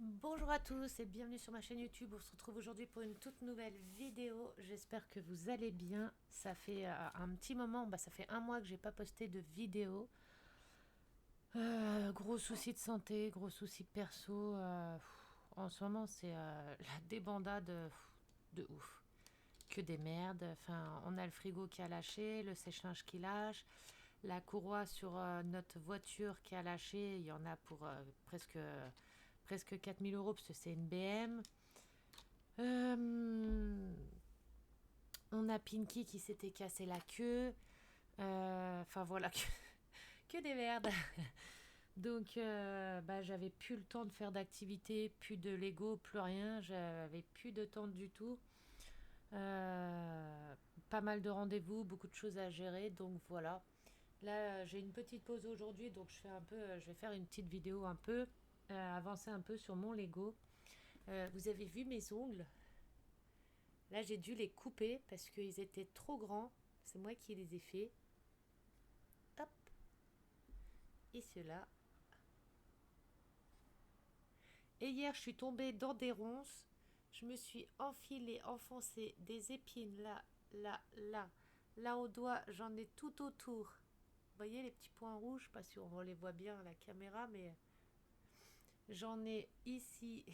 Bonjour à tous et bienvenue sur ma chaîne YouTube. On se retrouve aujourd'hui pour une toute nouvelle vidéo. J'espère que vous allez bien. Ça fait un petit moment, ça fait un mois que j'ai pas posté de vidéo. Gros soucis de santé, gros soucis perso. En ce moment, c'est la débandade de ouf. Que des merdes. Enfin, on a le frigo qui a lâché, le sèche-linge qui lâche, la courroie sur notre voiture qui a lâché. Il y en a pour presque 4 000 € parce que c'est une BM. Euh, on a Pinky qui s'était cassé la queue. Enfin voilà, que des merdes. Donc j'avais plus le temps de faire d'activités, plus de Lego, plus rien. J'avais plus de temps du tout. Pas mal de rendez-vous, beaucoup de choses à gérer. Donc voilà. Là, j'ai une petite pause aujourd'hui, donc je vais faire une petite vidéo un peu, avancer un peu sur mon Lego. Vous avez vu mes ongles? Là, j'ai dû les couper parce qu'ils étaient trop grands. C'est moi qui les ai faits. Hop, et ceux-là. Et hier, je suis tombée dans des ronces. Je me suis enfoncé des épines là, là, là. Là au doigt, j'en ai tout autour. Vous voyez les petits points rouges? Je sais pas si on les voit bien à la caméra, mais j'en ai ici,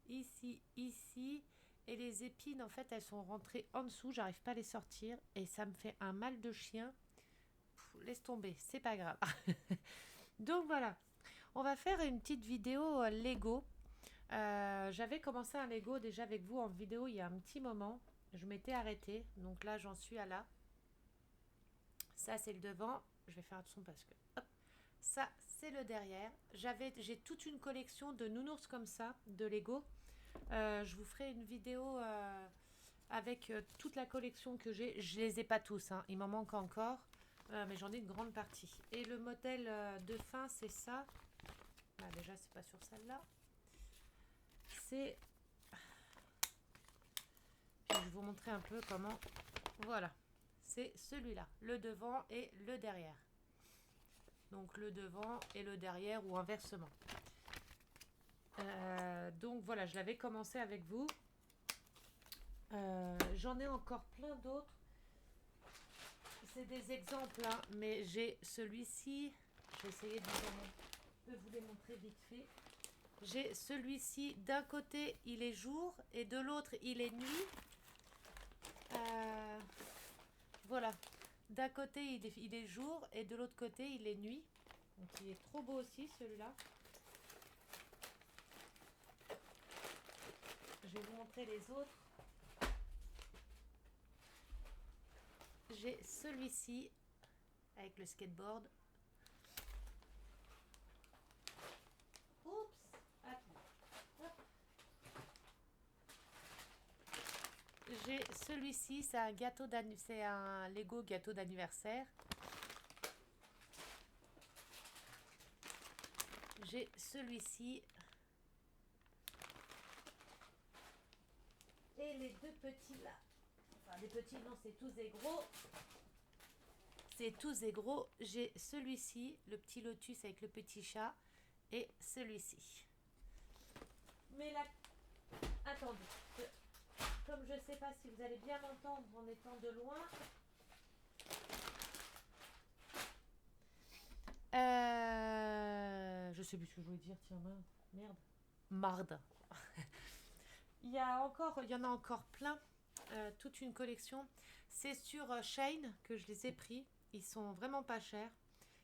ici, ici. Et les épines, en fait, elles sont rentrées en dessous. J'arrive pas à les sortir. Et ça me fait un mal de chien. Laisse tomber, c'est pas grave. Donc voilà, on va faire une petite vidéo Lego. J'avais commencé un Lego déjà avec vous en vidéo il y a un petit moment. Je m'étais arrêtée, donc là j'en suis à là. Ça c'est le devant. Je vais faire attention parce que hop, ça c'est le derrière. J'ai toute une collection de nounours comme ça, de Lego. Je vous ferai une vidéo avec toute la collection que j'ai. Je les ai pas tous, hein. Il m'en manque encore, mais j'en ai une grande partie. Et le modèle de fin, c'est ça. Déjà, c'est pas sur celle-là. C'est. Puis je vais vous montrer un peu comment. Voilà. C'est celui-là, le devant et le derrière. Donc le devant et le derrière ou inversement. Donc voilà, je l'avais commencé avec vous. J'en ai encore plein d'autres. C'est des exemples, hein, mais j'ai celui-ci. Je vais essayer de vous les montrer vite fait. J'ai celui-ci, d'un côté il est jour et de l'autre il est nuit. Euh, voilà. D'un côté il est jour et de l'autre côté il est nuit. Donc il est trop beau aussi celui-là. Je vais vous montrer les autres. J'ai celui-ci avec le skateboard. Oups. Attends. J'ai celui-ci, c'est un Lego gâteau d'anniversaire. J'ai celui-ci et les deux petits là. Enfin, des petits, non, c'est tous des gros. C'est tous des gros. J'ai celui-ci, le petit lotus avec le petit chat, et celui-ci. Mais là, attendez. Comme je ne sais pas si vous allez bien m'entendre en étant de loin. Je sais plus ce que je voulais dire, tiens, merde. Marde. Il y en a encore plein, toute une collection. C'est sur Shein que je les ai pris. Ils sont vraiment pas chers.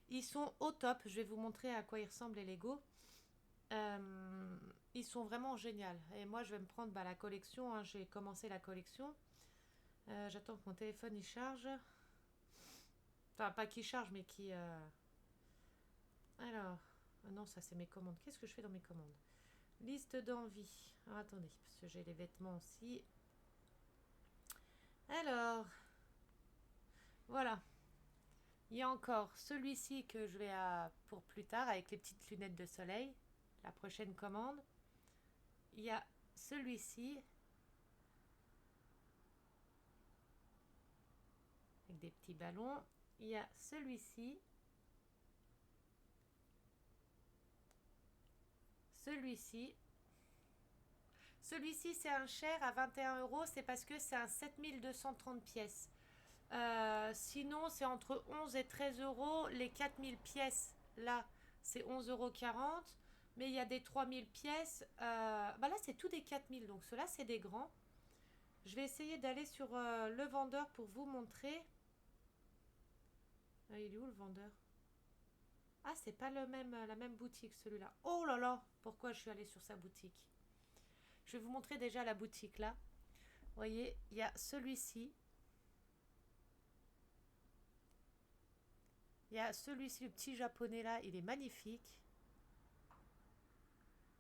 Ils sont au top. Je vais vous montrer à quoi ils ressemblent les Lego. Ils sont vraiment géniaux. Et moi, je vais me prendre la collection, hein. J'ai commencé la collection. J'attends que mon téléphone il charge. Enfin, pas qu'il charge, mais qui. Alors. Non, ça c'est mes commandes. Qu'est-ce que je fais dans mes commandes? Liste d'envie. Alors, attendez, parce que j'ai les vêtements aussi. Alors. Voilà. Il y a encore celui-ci que je vais pour plus tard avec les petites lunettes de soleil. La prochaine commande. Il y a celui-ci avec des petits ballons. Il y a celui-ci. Celui-ci. Celui-ci, c'est un cher à 21 euros. C'est parce que c'est un 7230 pièces. Sinon, c'est entre 11 et 13 euros. Les 4000 pièces, là, c'est 11,40 €. Mais il y a des 3000 pièces. Bah là, c'est tout des 4000. Donc, ceux-là, c'est des grands. Je vais essayer d'aller sur le vendeur pour vous montrer. Ah, il est où le vendeur? Ah, c'est pas la même boutique, celui-là. Oh là là, pourquoi je suis allée sur sa boutique? Je vais vous montrer déjà la boutique là. Vous voyez, il y a celui-ci. Il y a celui-ci, le petit japonais là, il est magnifique.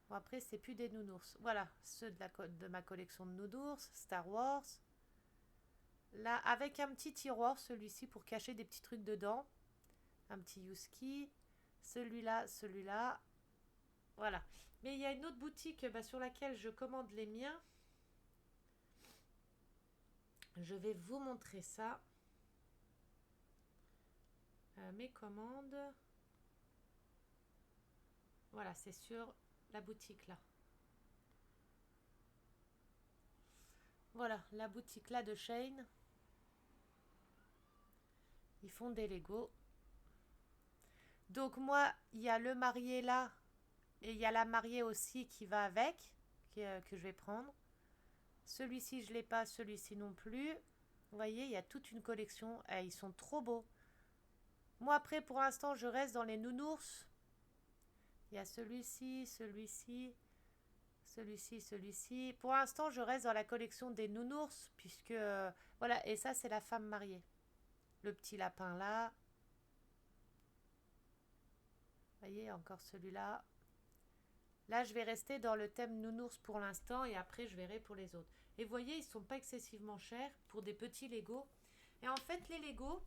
Bon, après, c'est plus des nounours. Voilà, ceux de ma collection de nounours, Star Wars. Là, avec un petit tiroir, celui-ci, pour cacher des petits trucs dedans. Un petit Yuski. Celui-là, celui-là. Voilà. Mais il y a une autre boutique sur laquelle je commande les miens. Je vais vous montrer ça. Mes commandes. Voilà, c'est sur la boutique là. Voilà, la boutique là de Shane. Ils font des Lego. Donc moi, il y a le marié là. Et il y a la mariée aussi qui va avec. Que je vais prendre. Celui-ci, je ne l'ai pas. Celui-ci non plus. Vous voyez, il y a toute une collection. Ils sont trop beaux. Moi, après, pour l'instant, je reste dans les nounours. Il y a celui-ci, celui-ci, celui-ci, celui-ci. Pour l'instant, je reste dans la collection des nounours, puisque... voilà, et ça, c'est la femme mariée. Le petit lapin là. Vous voyez, encore celui-là. Là, je vais rester dans le thème nounours pour l'instant, et après, je verrai pour les autres. Et vous voyez, ils ne sont pas excessivement chers pour des petits Lego. Et en fait, les Lego,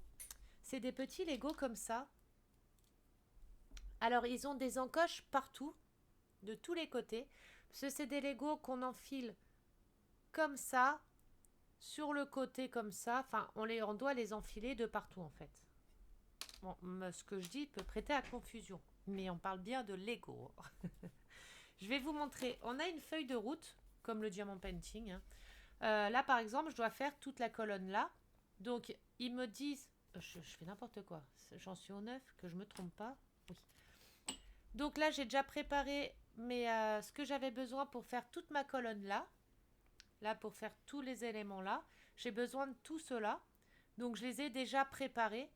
c'est des petits Lego comme ça. Alors, ils ont des encoches partout, de tous les côtés. Parce que c'est des Lego qu'on enfile comme ça, sur le côté comme ça. Enfin, on doit les enfiler de partout en fait. Bon, ce que je dis peut prêter à confusion. Mais on parle bien de Lego. Je vais vous montrer. On a une feuille de route, comme le diamant painting. Hein. Là, par exemple, je dois faire toute la colonne là. Donc, ils me disent... Je fais n'importe quoi. J'en suis au 9, que je ne me trompe pas. Oui. Donc là, j'ai déjà préparé ce que j'avais besoin pour faire toute ma colonne là. Là, pour faire tous les éléments là. J'ai besoin de tout cela. Donc, je les ai déjà préparés.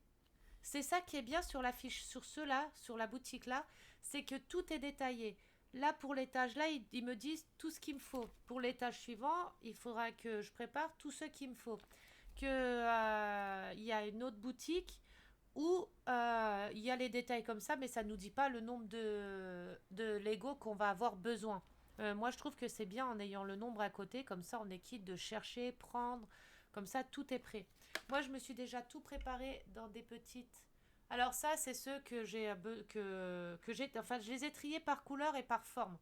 C'est ça qui est bien sur la fiche, sur ceux-là, sur la boutique là. C'est que tout est détaillé. Là, pour l'étage là, ils me disent tout ce qu'il me faut. Pour l'étage suivant, il faudra que je prépare tout ce qu'il me faut. Il y a une autre boutique où il y a les détails comme ça, mais ça ne nous dit pas le nombre de Lego qu'on va avoir besoin. Moi, je trouve que c'est bien en ayant le nombre à côté, comme ça on est quitte de chercher, prendre, comme ça tout est prêt. Moi, je me suis déjà tout préparé dans des petites... Alors ça, c'est ceux que j'ai... Enfin, je les ai triés par couleur et par forme.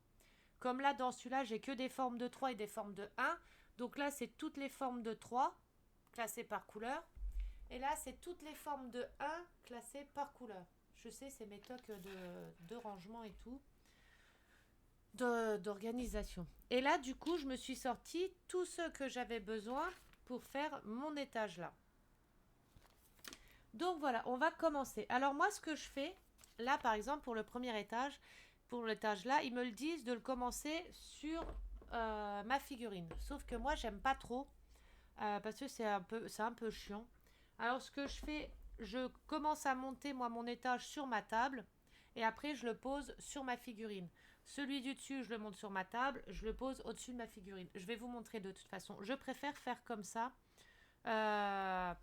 Comme là, dans celui-là, j'ai que des formes de 3 et des formes de 1. Donc là, c'est toutes les formes de 3 classées par couleur. Et là, c'est toutes les formes de 1 classées par couleur. Je sais, c'est mes tocs de rangement et tout. D'organisation. Et là, du coup, je me suis sorti tout ce que j'avais besoin pour faire mon étage là. Donc voilà, on va commencer. Alors moi, ce que je fais, là par exemple, pour le premier étage, pour l'étage là, ils me le disent de le commencer sur ma figurine. Sauf que moi, j'aime pas trop parce que c'est un peu chiant. Alors ce que je fais, je commence à monter moi mon étage sur ma table et après je le pose sur ma figurine. Celui du dessus, je le monte sur ma table, je le pose au-dessus de ma figurine. Je vais vous montrer de toute façon. Je préfère faire comme ça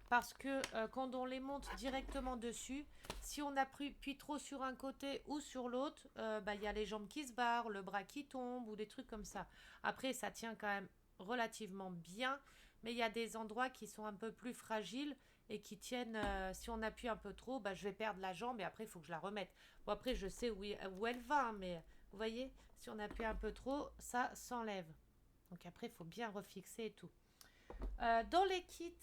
parce que quand on les monte directement dessus, si on appuie trop sur un côté ou sur l'autre, y a les jambes qui se barrent, le bras qui tombe ou des trucs comme ça. Après, ça tient quand même relativement bien, mais il y a des endroits qui sont un peu plus fragiles et qui tiennent, si on appuie un peu trop, je vais perdre la jambe et après il faut que je la remette. Bon, après je sais où elle va, hein, mais vous voyez, si on appuie un peu trop, ça s'enlève. Donc après il faut bien refixer et tout. Dans les kits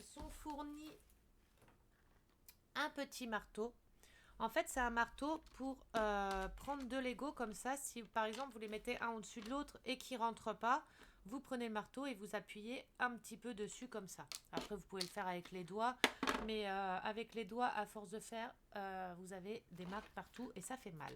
sont fournis un petit marteau. En fait, c'est un marteau pour prendre deux Lego comme ça. Si par exemple vous les mettez un au-dessus de l'autre et qu'ils ne rentrent pas, vous prenez le marteau et vous appuyez un petit peu dessus comme ça. Après, vous pouvez le faire avec les doigts, mais avec les doigts, à force de faire, vous avez des marques partout et ça fait mal.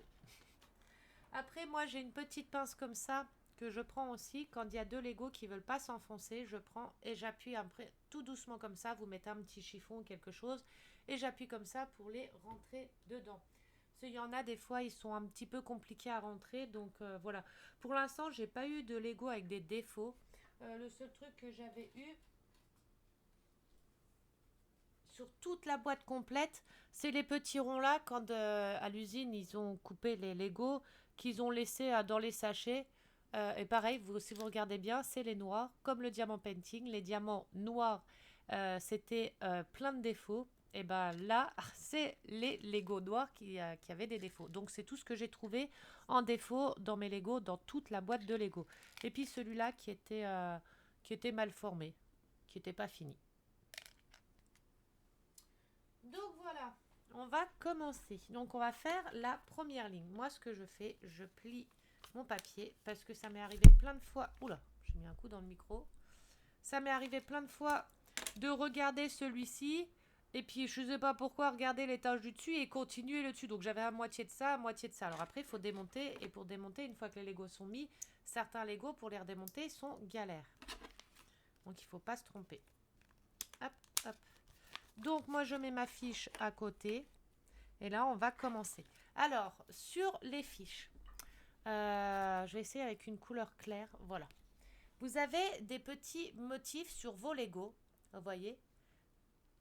Après, moi, j'ai une petite pince comme ça que je prends aussi quand il y a deux Legos qui veulent pas s'enfoncer. Je prends et j'appuie après tout doucement comme ça. Vous mettez un petit chiffon ou quelque chose et j'appuie comme ça pour les rentrer dedans. Parce qu'il y en a des fois, ils sont un petit peu compliqués à rentrer. Donc voilà. Pour l'instant, j'ai pas eu de Lego avec des défauts. Le seul truc que j'avais eu sur toute la boîte complète, c'est les petits ronds là quand à l'usine ils ont coupé les Lego qu'ils ont laissé dans les sachets. Et pareil, si vous regardez bien, c'est les noirs, comme le diamant painting. Les diamants noirs, c'était plein de défauts. Et ben là, c'est les Lego noirs qui avaient des défauts. Donc c'est tout ce que j'ai trouvé en défaut dans mes Lego, dans toute la boîte de Lego. Et puis celui-là qui était mal formé, qui n'était pas fini. Donc voilà, on va commencer. Donc on va faire la première ligne. Moi ce que je fais, je plie mon papier parce que ça m'est arrivé plein de fois. Oula, j'ai mis un coup dans le micro. Ça m'est arrivé plein de fois de regarder celui-ci et puis je ne sais pas pourquoi regarder les taches du dessus et continuer le dessus. Donc j'avais à moitié de ça, à moitié de ça. Alors après il faut démonter et pour démonter, une fois que les Legos sont mis, certains Legos pour les redémonter sont galères. Donc il ne faut pas se tromper. Hop, hop. Donc moi je mets ma fiche à côté et là on va commencer. Alors sur les fiches, je vais essayer avec une couleur claire. Voilà. Vous avez des petits motifs sur vos Legos. Vous voyez.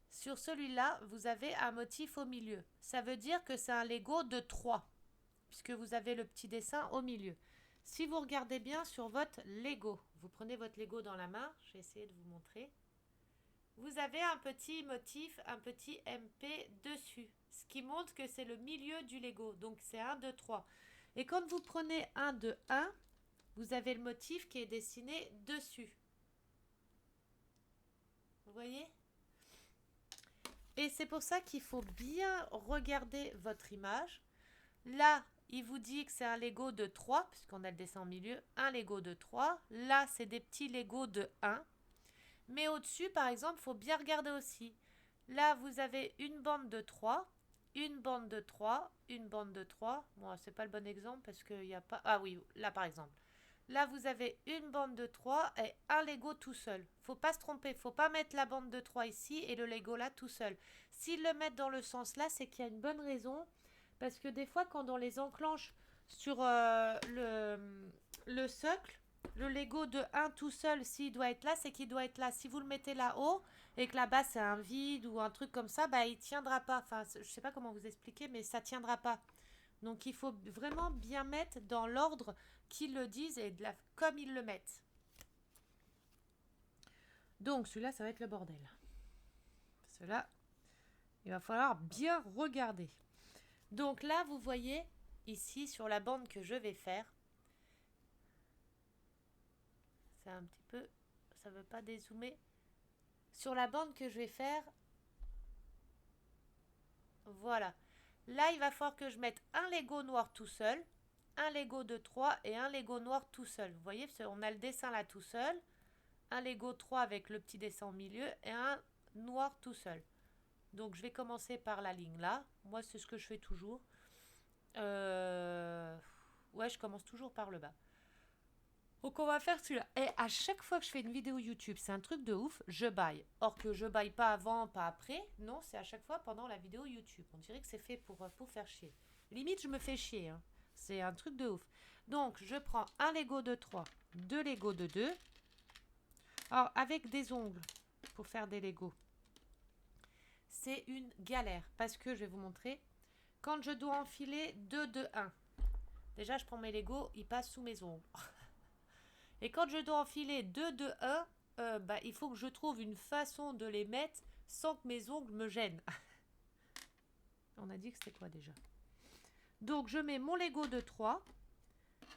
Sur celui-là, vous avez un motif au milieu. Ça veut dire que c'est un Lego de 3 puisque vous avez le petit dessin au milieu. Si vous regardez bien sur votre Lego, vous prenez votre Lego dans la main. Je vais essayer de vous montrer. Vous avez un petit motif, un petit MP dessus, ce qui montre que c'est le milieu du Lego. Donc c'est 1, 2, 3. Et quand vous prenez 1, 2, 1, vous avez le motif qui est dessiné dessus. Vous voyez? Et c'est pour ça qu'il faut bien regarder votre image. Là, il vous dit que c'est un Lego de 3, puisqu'on a le dessin au milieu, un Lego de 3. Là, c'est des petits Lego de 1. Mais au-dessus, par exemple, il faut bien regarder aussi. Là, vous avez une bande de 3, une bande de 3, une bande de 3. Bon, c'est pas le bon exemple parce qu'il n'y a pas... Ah oui, là par exemple. Là, vous avez une bande de 3 et un Lego tout seul. Faut pas se tromper, faut pas mettre la bande de 3 ici et le Lego là tout seul. S'ils le mettent dans le sens là, c'est qu'il y a une bonne raison. Parce que des fois, quand on les enclenche sur le socle, le Lego de 1 tout seul, s'il doit être là, c'est qu'il doit être là. Si vous le mettez là-haut et que là-bas c'est un vide ou un truc comme ça, bah il tiendra pas. Enfin, je sais pas comment vous expliquer, mais ça tiendra pas. Donc il faut vraiment bien mettre dans l'ordre qu'ils le disent et comme ils le mettent. Donc celui-là, ça va être le bordel. Celui-là, il va falloir bien regarder. Donc là, vous voyez ici sur la bande que je vais faire, c'est un petit peu, ça ne veut pas dézoomer. Sur la bande que je vais faire, voilà. Là, il va falloir que je mette un Lego noir tout seul, un Lego de 3 et un Lego noir tout seul. Vous voyez, on a le dessin là tout seul, un Lego 3 avec le petit dessin au milieu et un noir tout seul. Donc je vais commencer par la ligne là. Moi, c'est ce que je fais toujours. Ouais, je commence toujours par le bas. Donc on va faire celui-là. Et à chaque fois que je fais une vidéo YouTube, c'est un truc de ouf, je baille. Or que je baille pas avant, pas après. Non, c'est à chaque fois pendant la vidéo YouTube. On dirait que c'est fait pour faire chier. Limite, je me fais chier. Hein. C'est un truc de ouf. Donc, je prends un Lego de 3, deux Lego de 2. Alors, avec des ongles pour faire des Legos, c'est une galère. Parce que, je vais vous montrer, quand je dois enfiler 2 de 1, déjà, je prends mes Legos, ils passent sous mes ongles. Et quand je dois enfiler 2 de 1, il faut que je trouve une façon de les mettre sans que mes ongles me gênent. On a dit que c'était quoi déjà? Donc je mets mon Lego de 3.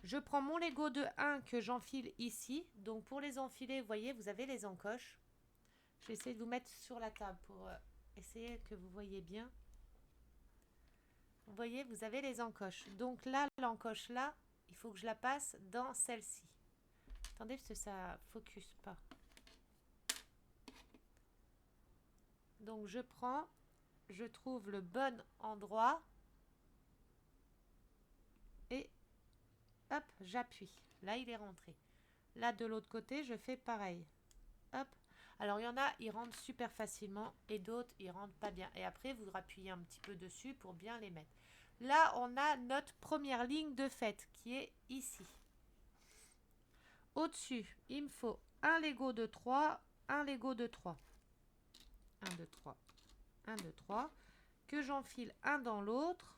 Je prends mon Lego de 1 que j'enfile ici. Donc pour les enfiler, vous voyez, vous avez les encoches. Je vais essayer de vous mettre sur la table pour essayer que vous voyez bien. vous voyez, vous avez les encoches. Donc là, l'encoche là, il faut que je la passe dans celle-ci. Attendez, parce que ça focus pas. Donc je prends, je trouve le bon endroit et hop, j'appuie. Là, il est rentré. Là, de l'autre côté, je fais pareil. Hop. Alors, il y en a, ils rentrent super facilement et d'autres, ils rentrent pas bien. Et après, vous rappuyez un petit peu dessus pour bien les mettre. Là, on a notre première ligne de faite qui est ici. Au-dessus, il me faut un Lego de 3, un Lego de 3. 1, 2, 3. 1, 2, 3. Que j'enfile un dans l'autre.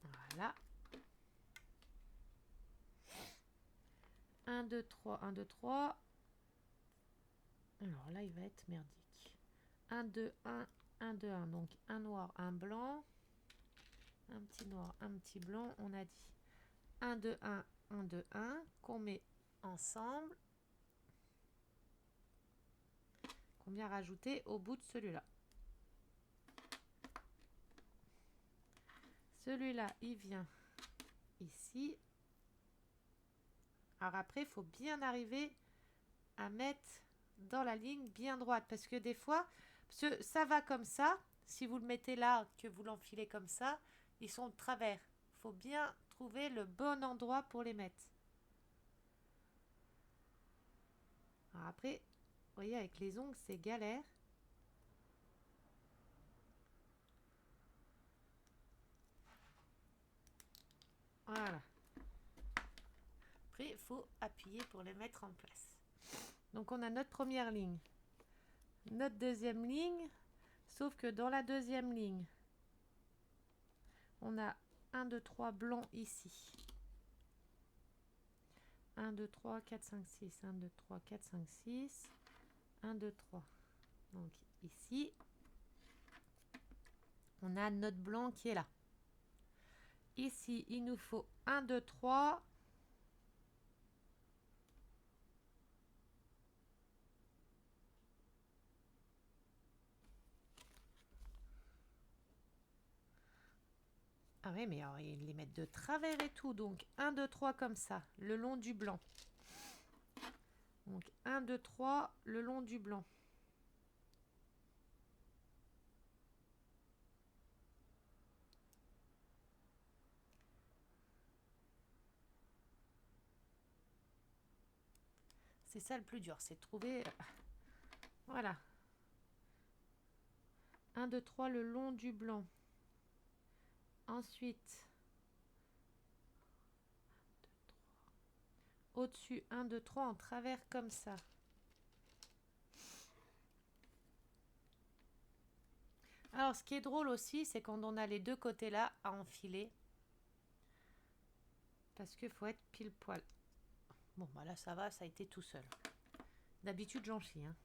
Voilà. 1, 2, 3, 1, 2, 3. Alors là, il va être merdique. 1, 2, 1, 1, 2, 1. Donc un noir, un blanc. Un petit noir, un petit blanc. On a dit 1, 2, 1, 1, 2, 1. Qu'on met ensemble. Qu'on vient rajouter au bout de celui-là. Celui-là, il vient ici. Alors après, il faut bien arriver à mettre dans la ligne bien droite. Parce que des fois, ça va comme ça. Si vous le mettez là, que vous l'enfilez comme ça, ils sont de travers. Il faut bien trouver le bon endroit pour les mettre. Alors après, vous voyez, avec les ongles, c'est galère. Voilà. Après, il faut appuyer pour les mettre en place. Donc, on a notre première ligne. Notre deuxième ligne. Sauf que dans la deuxième ligne, on a 1, 2, 3 blancs ici. 1, 2, 3, 4, 5, 6. 1, 2, 3, 4, 5, 6. 1, 2, 3. Donc ici, on a notre blanc qui est là. Ici, il nous faut 1, 2, 3. Ah oui, mais alors, ils les mettent de travers et tout. Donc 1, 2, 3 comme ça, le long du blanc. Donc 1, 2, 3, le long du blanc. C'est ça le plus dur, c'est de trouver... Voilà. 1, 2, 3, le long du blanc. Ensuite, au-dessus, 1, 2, 3, en travers comme ça. Alors, ce qui est drôle aussi, c'est quand on a les deux côtés là à enfiler. Parce qu'il faut être pile poil. Bon, bah là, ça va, ça a été tout seul. D'habitude, j'en chie. Hein.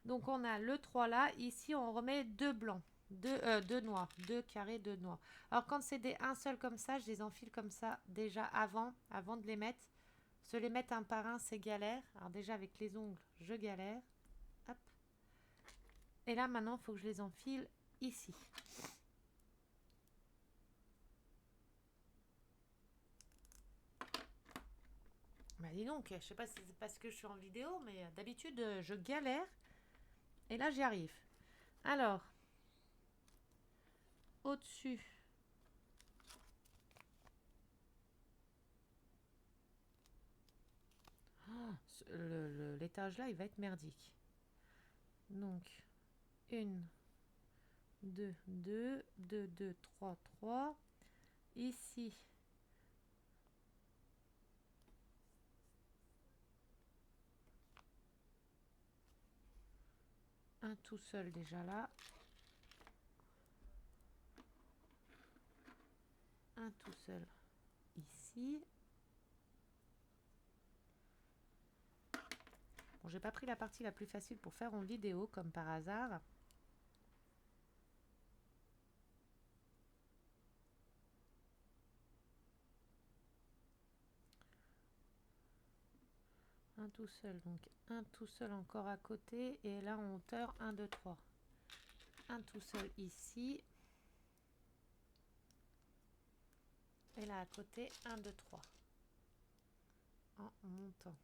Donc, on a le 3 là. Ici, on remet deux blancs. Deux noirs. Deux carrés, deux noirs. Alors, quand c'est des un seul comme ça, je les enfile comme ça déjà avant de les mettre. Se les mettre un par un, c'est galère. Alors, déjà, avec les ongles, je galère. Hop. Et là, maintenant, il faut que je les enfile ici. Bah dis donc, je sais pas si c'est parce que je suis en vidéo, mais d'habitude, je galère. Et là, j'y arrive. Alors, au-dessus. Oh, l'étage là, il va être merdique. Donc, 1, 2, 2, 2, 2, 3, 3. Ici, un tout seul déjà là. Un tout seul ici. Bon, j'ai pas pris la partie la plus facile pour faire en vidéo, comme par hasard. un tout seul, donc un tout seul encore à côté, et là en hauteur 1, 2, 3. Un tout seul ici, et là à côté 1, 2, 3 en montant.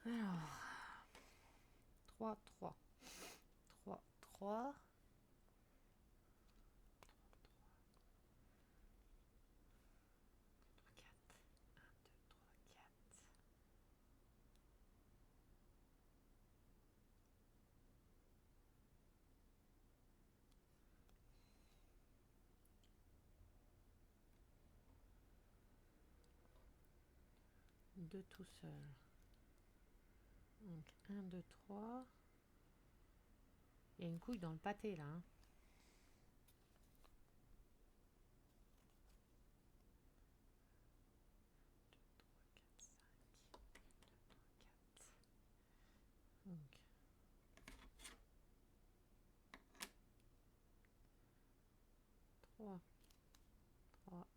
Alors 3, 3, 3, 3, 2 tout seul. Donc 1, 2, 3. Il y a une couille dans le pâté là. Hein. 2, 3, 4, 5. 2, 3, 4. Donc 3, 3.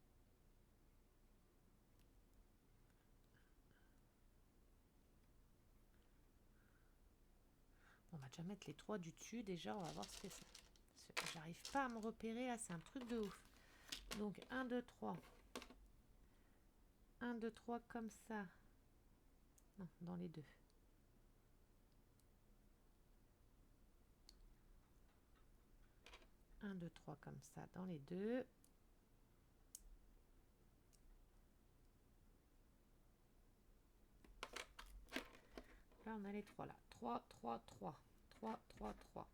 On va déjà mettre les 3 du dessus. Déjà, on va voir ce que c'est. J'arrive pas à me repérer là, c'est un truc de ouf. Donc 1, 2, 3. 1, 2, 3 comme ça. Non, dans les deux. 1, 2, 3 comme ça dans les deux. Là, on a les 3 là. 3, 3, 3. 3, 3, 3.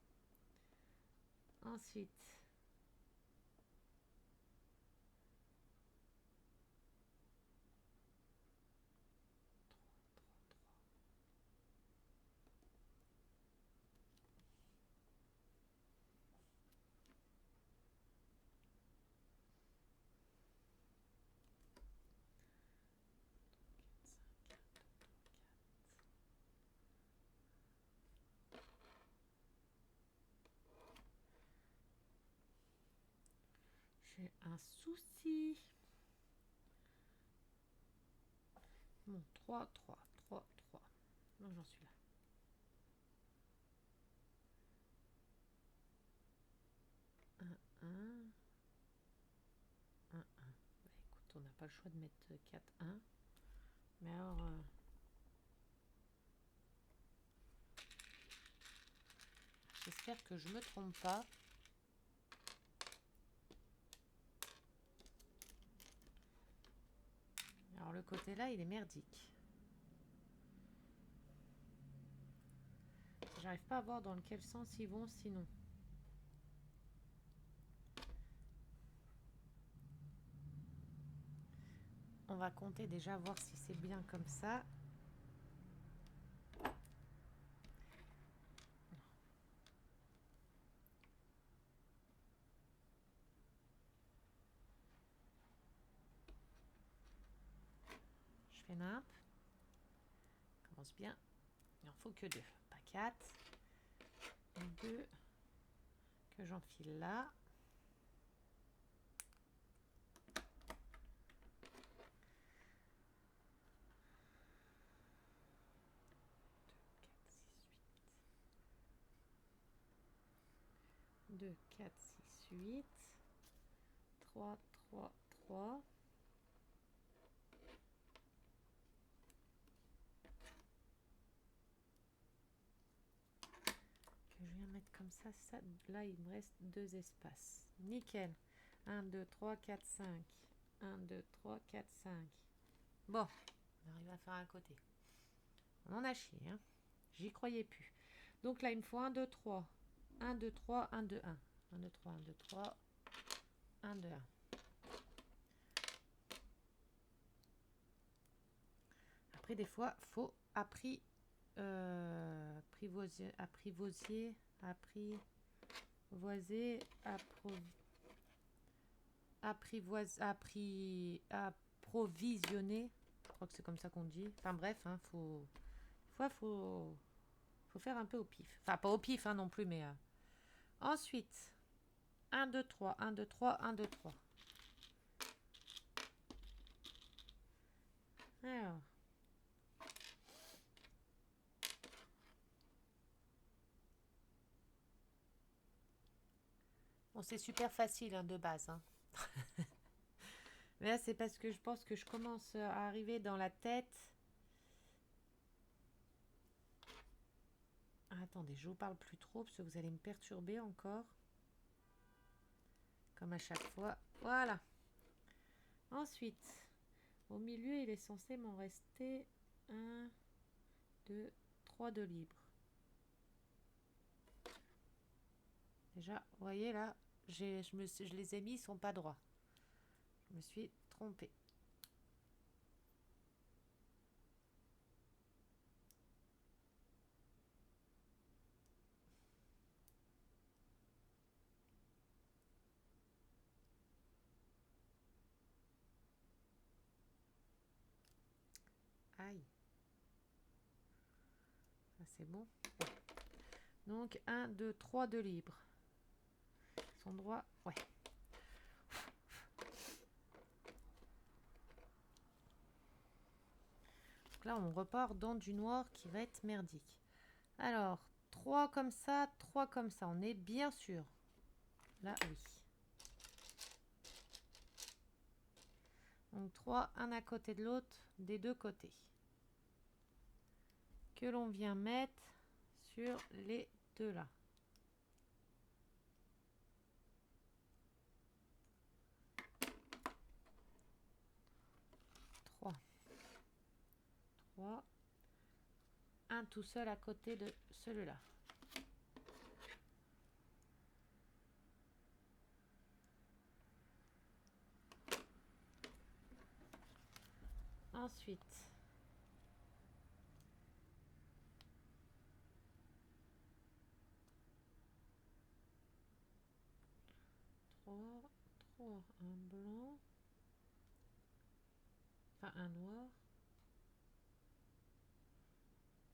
Ensuite, 4, 5, 4, 4. J'ai un souci. Bon, 3, 3, 3, 3. Non, j'en suis là. 1, 1. 1, 1. Bah, écoute, on n'a pas le choix de mettre 4, 1. Mais alors... j'espère que je me trompe pas. Alors le côté là, il est merdique. J'arrive pas à voir dans quel sens ils vont sinon. On va compter déjà voir si c'est bien comme ça. Je fais nimp. Commence bien. Il en faut que 2, pas 4. 2 que j'enfile là. 2, 4, 6, 8. 3, 3, 3. Que je viens mettre comme ça, ça. Là, il me reste 2 espaces. Nickel. 1, 2, 3, 4, 5. 1, 2, 3, 4, 5. Bon, on arrive à faire un côté. On en a chié, hein. J'y croyais plus. Donc là, il me faut 1, 2, 3. 1, 2, 3, 1, 2, 1. 1, 2, 3, 1, 2, 3. 1, 2, 1. Après, des fois, faut apprivoiser, approvisionner. Je crois que c'est comme ça qu'on dit. Enfin bref, hein, faut faire un peu au pif. Enfin, pas au pif hein, non plus, mais Ensuite, 1, 2, 3, 1, 2, 3, 1, 2, 3. Alors. Bon, c'est super facile hein, de base. Hein. Mais là, c'est parce que je pense que je commence à arriver dans la tête. Ah, attendez, je vous parle plus trop parce que vous allez me perturber encore. Comme à chaque fois. Voilà. Ensuite, au milieu, il est censé m'en rester 1, 2, 3 de libre. Déjà, vous voyez là, je les ai mis, ils sont pas droits. Je me suis trompée. Aïe. Ah, c'est bon. Donc 1, 2, 3 de libre. Ils sont droits. Ouais. Donc là, on repart dans du noir qui va être merdique. Alors, 3 comme ça, 3 comme ça. On est bien sûr. Là, oui. Donc 3, un à côté de l'autre, des deux côtés. Que l'on vient mettre sur les deux là. 3. 3. Un tout seul à côté de celui-là. Ensuite, 3, 3, un blanc, enfin un noir,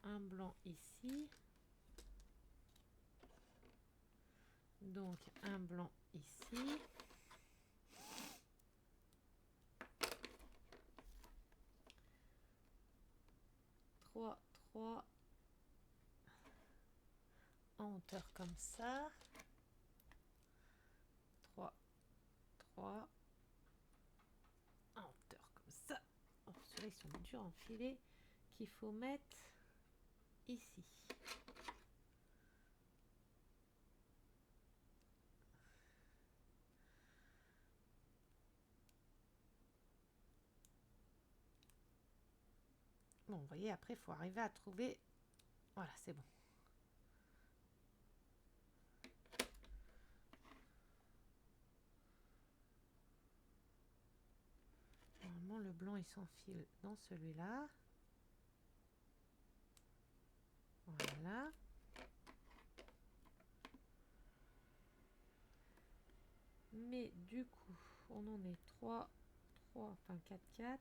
un blanc ici, donc un blanc ici, trois, 3 en hauteur comme ça, 3, 3 en hauteur comme ça. Oh, ceux-là ils sont durs à enfiler, qu'il faut mettre ici. Bon, vous voyez, après, il faut arriver à trouver... Voilà, c'est bon. Normalement, le blanc, il s'enfile dans celui-là. Voilà. Mais du coup, on en est 3, 3, enfin 4, 4.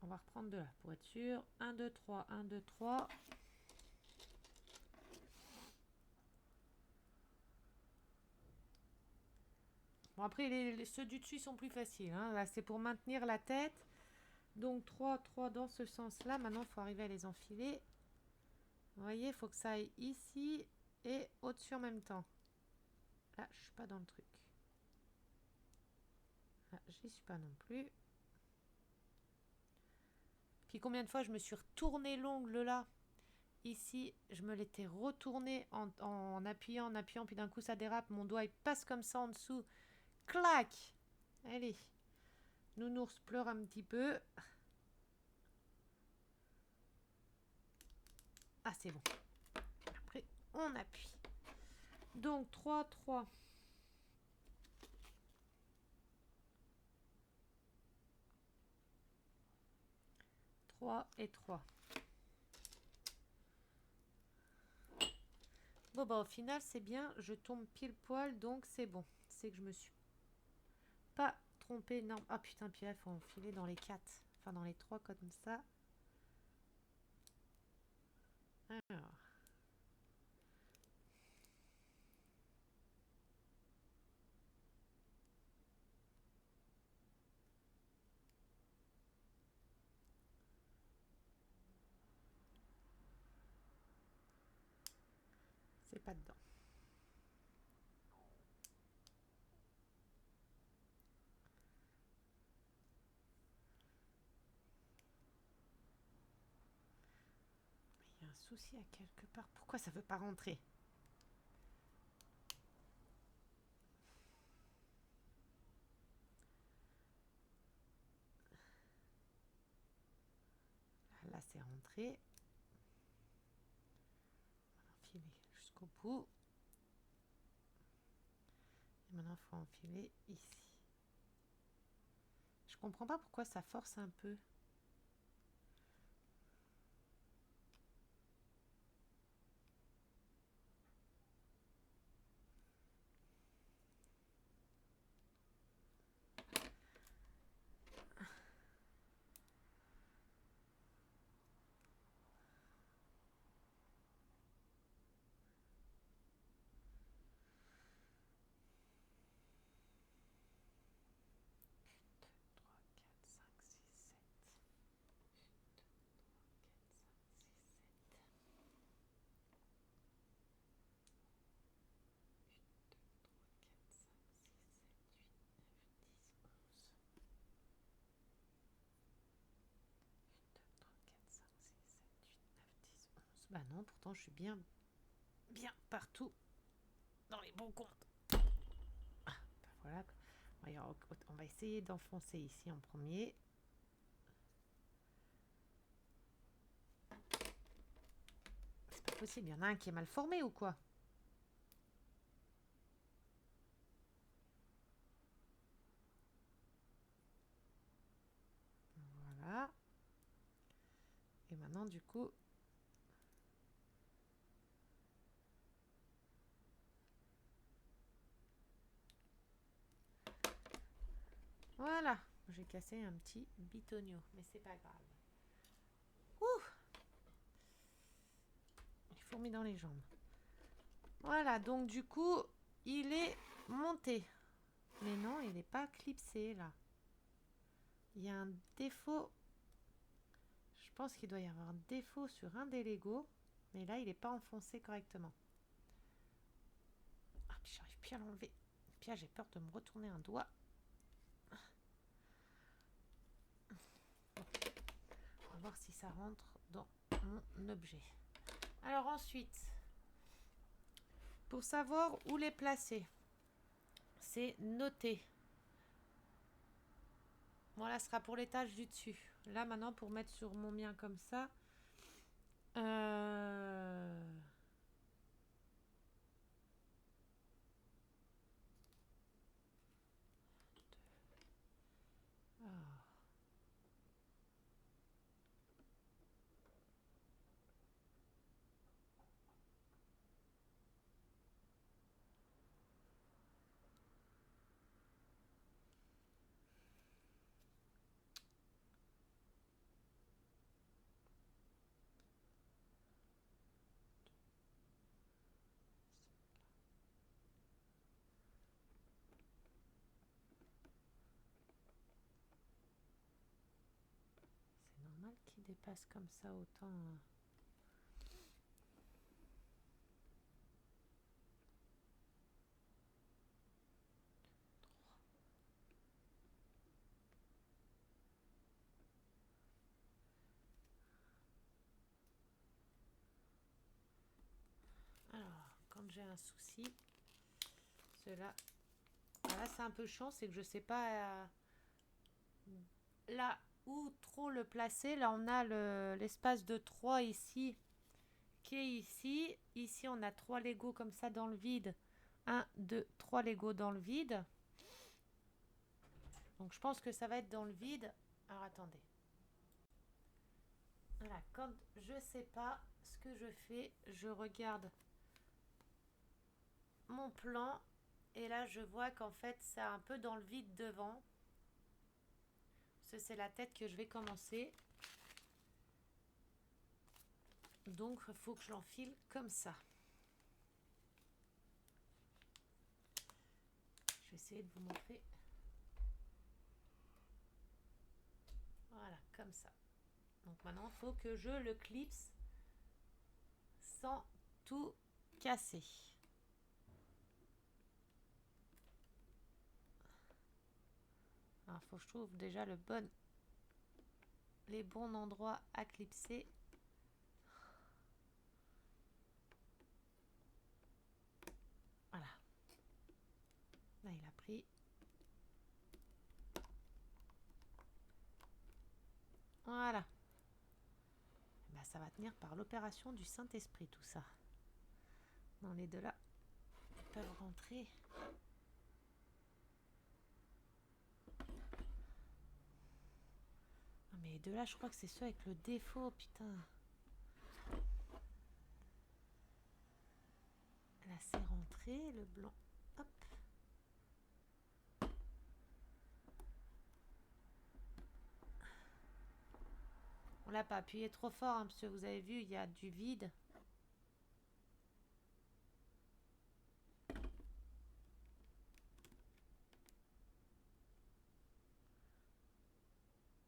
On va reprendre de là pour être sûr. 1, 2, 3, 1, 2, 3. Bon, après, ceux du dessus sont plus faciles. Hein. Là, c'est pour maintenir la tête. Donc 3, 3 dans ce sens-là. Maintenant, il faut arriver à les enfiler. Vous voyez, il faut que ça aille ici et au-dessus en même temps. Là, je suis pas dans le truc. Là, j'y suis pas non plus. Puis combien de fois je me suis retourné l'ongle là. Ici, je me l'étais retourné en appuyant, puis d'un coup ça dérape, mon doigt il passe comme ça en dessous. Clac! Allez. Nounours pleure un petit peu. Ah, c'est bon. Après, on appuie. Donc 3, 3. 3 et 3. Bon, bah au final, c'est bien. Je tombe pile poil, donc c'est bon. C'est que je me suis pas trompée. Non. Ah putain, puis là, il faut enfiler dans les 4. Enfin, dans les 3 comme ça. Alors. pas dedans. Il y a un souci à quelque part. Pourquoi ça veut pas rentrer? Là, c'est rentré. On va enfiler jusqu'au bout. Et maintenant, il faut enfiler ici. Je comprends pas pourquoi ça force un peu. Bah non, pourtant je suis bien partout dans les bons comptes. Ah, bah voilà. On va essayer d'enfoncer ici en premier. C'est pas possible, il y en a un qui est mal formé ou quoi? Voilà. Et maintenant du coup... Voilà, j'ai cassé un petit bitonio, mais c'est pas grave. Ouh, il fourmille dans les jambes. Voilà, donc du coup, il est monté. Mais non, il n'est pas clipsé là. Il y a un défaut. Je pense qu'il doit y avoir un défaut sur un des Lego. Mais là, il n'est pas enfoncé correctement. Ah, puis j'arrive plus à l'enlever. Puis là, j'ai peur de me retourner un doigt. On va voir si ça rentre dans mon objet. Alors ensuite, pour savoir où les placer, c'est noter. Voilà, ce sera pour l'étage du dessus. Là, maintenant, pour mettre sur mon mien comme ça. Ah. C'est normal qu'il dépasse comme ça autant. Alors, quand j'ai un souci, cela... Là, c'est un peu chiant, c'est que je sais pas là où trop le placer. Là, on a l'espace de 3 ici, qui est ici. Ici, on a 3 Lego comme ça dans le vide. 1, 2, 3 Lego dans le vide. Donc, je pense que ça va être dans le vide. Alors, attendez. Voilà, quand je sais pas ce que je fais, je regarde mon plan. Et là, je vois qu'en fait, c'est un peu dans le vide devant. C'est la tête que je vais commencer. Donc, il faut que je l'enfile comme ça. Je vais essayer de vous montrer. Voilà, comme ça. Donc maintenant, il faut que je le clipse sans tout cassé. Alors, faut que je trouve déjà les bons endroits à clipser. Voilà. Là, il a pris. Voilà. Ben, ça va tenir par l'opération du Saint-Esprit, tout ça. Non, les deux là, ils peuvent rentrer. Non, mais les deux là, je crois que c'est ceux avec le défaut, putain. Là, c'est rentré, le blanc. Hop. On l'a pas appuyé trop fort, hein, parce que vous avez vu, il y a du vide.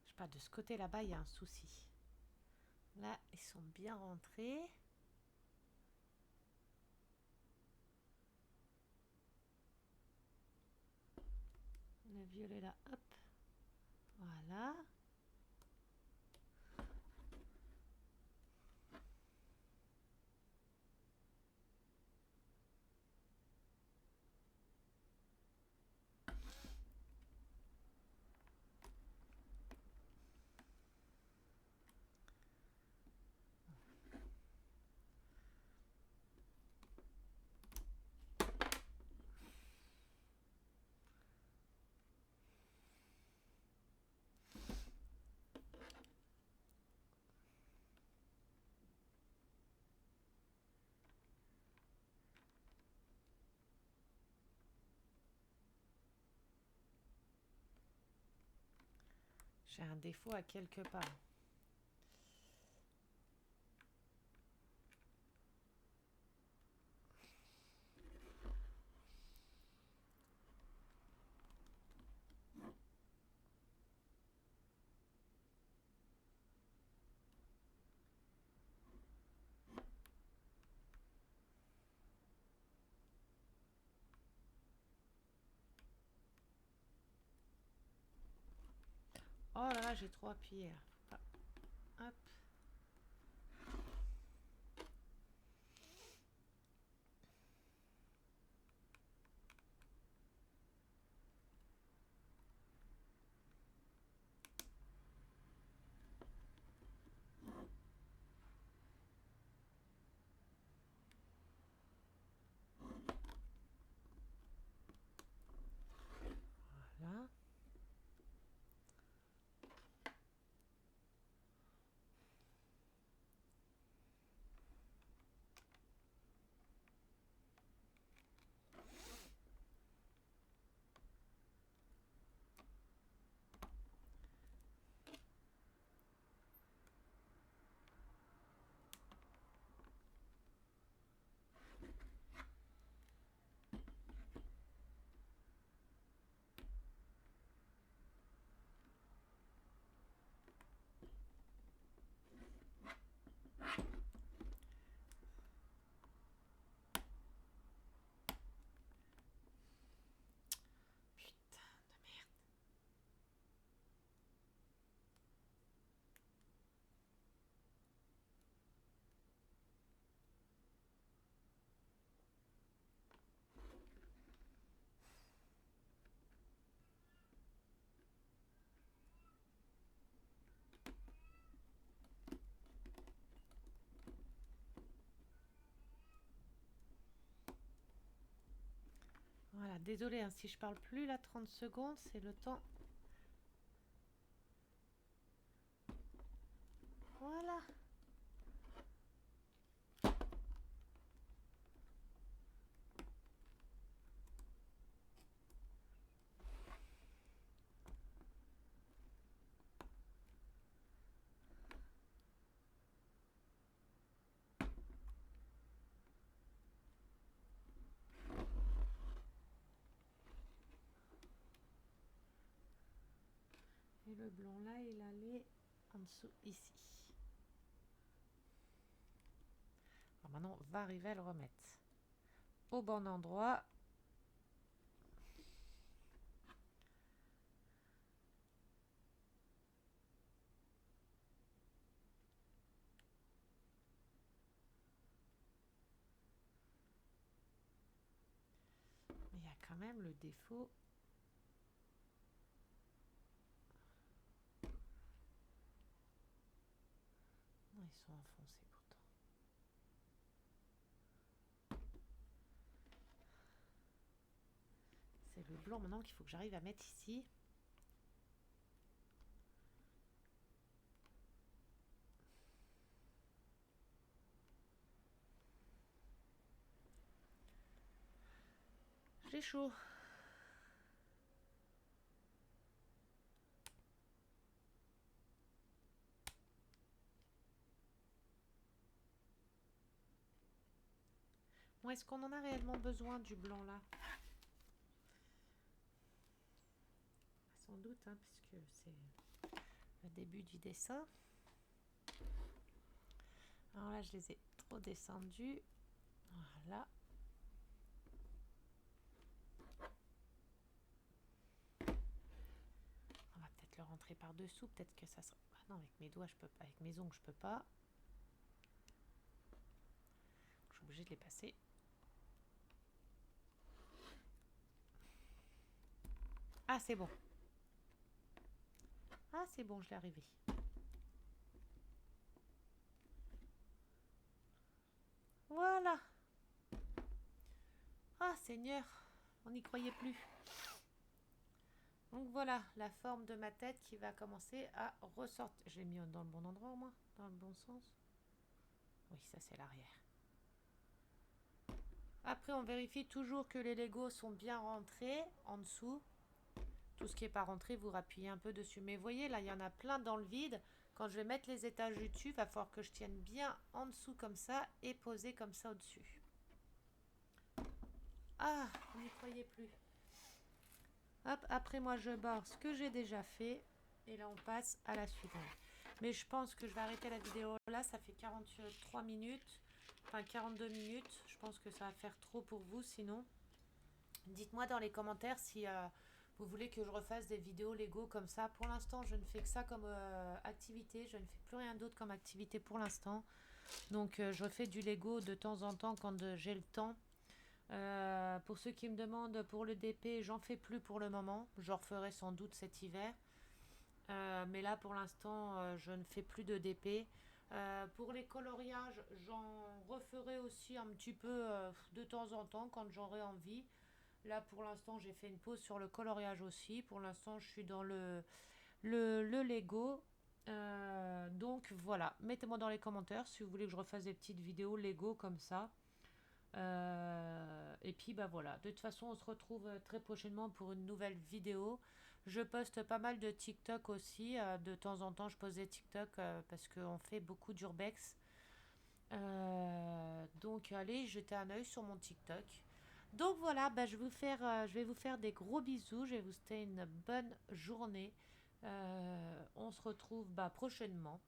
Je sais pas, de ce côté là-bas, il y a un souci. Là, ils sont bien rentrés. Le violet là, hop. Voilà. J'ai un défaut à quelque part. Oh là là, j'ai trop appuyé. Hop. Hop. Voilà. Putain de merde. Voilà, désolé, hein, si je parle plus là 30 secondes, c'est le temps. Voilà. Et le blanc là, il allait en dessous ici. Alors maintenant, on va arriver à le remettre. au bon endroit. Il y a quand même le défaut. Ils sont enfoncés pourtant. C'est le blanc maintenant qu'il faut que j'arrive à mettre ici. J'ai chaud. Bon, est-ce qu'on en a réellement besoin du blanc là? Sans doute, hein, puisque c'est le début du dessin. Alors là, je les ai trop descendus. Voilà. On va peut-être le rentrer par dessous. Peut-être que ça sera. Ah non, avec mes doigts, je peux pas. Avec mes ongles, je peux pas. Je suis obligée de les passer. Ah, c'est bon. Ah, c'est bon, je l'ai arrivé. Voilà. Ah, Seigneur, on n'y croyait plus. Donc voilà, la forme de ma tête qui va commencer à ressortir. Je l'ai mis dans le bon endroit au moins, dans le bon sens. Oui, ça c'est l'arrière. Après, on vérifie toujours que les Legos sont bien rentrés en dessous. Tout ce qui n'est pas rentré, vous rappuyez un peu dessus. Mais vous voyez, là, il y en a plein dans le vide. Quand je vais mettre les étages du dessus, il va falloir que je tienne bien en dessous comme ça et poser comme ça au-dessus. Ah, on n'y croyait plus. Hop, après moi, je barre ce que j'ai déjà fait. Et là, on passe à la suivante. Mais je pense que je vais arrêter la vidéo là. Ça fait 43 minutes. Enfin, 42 minutes. Je pense que ça va faire trop pour vous sinon. Dites-moi dans les commentaires si vous voulez que je refasse des vidéos Lego comme ça. Pour l'instant, je ne fais que ça comme activité. Je ne fais plus rien d'autre comme activité pour l'instant. Donc, je refais du Lego de temps en temps quand j'ai le temps. Pour ceux qui me demandent pour le DP, j'en fais plus pour le moment. J'en referai sans doute cet hiver. Mais là, pour l'instant, je ne fais plus de DP. Pour les coloriages, j'en referai aussi un petit peu de temps en temps quand j'aurai envie. Là, pour l'instant, j'ai fait une pause sur le coloriage aussi. Pour l'instant, je suis dans le Lego. Donc voilà, mettez-moi dans les commentaires si vous voulez que je refasse des petites vidéos Lego comme ça. Et puis bah voilà, de toute façon on se retrouve très prochainement pour une nouvelle vidéo. Je poste pas mal de TikTok aussi, de temps en temps je pose des TikTok parce qu'on fait beaucoup d'urbex. Donc allez jeter un œil sur mon TikTok. Donc voilà, bah, je vais vous faire des gros bisous, je vais vous souhaiter une bonne journée. On se retrouve bah, prochainement.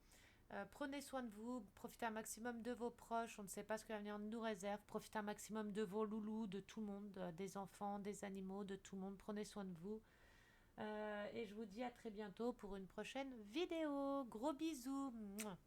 Prenez soin de vous, profitez un maximum de vos proches, on ne sait pas ce que l'avenir nous réserve, profitez un maximum de vos loulous, de tout le monde, des enfants, des animaux, de tout le monde, prenez soin de vous. Et je vous dis à très bientôt pour une prochaine vidéo. Gros bisous. Mouah.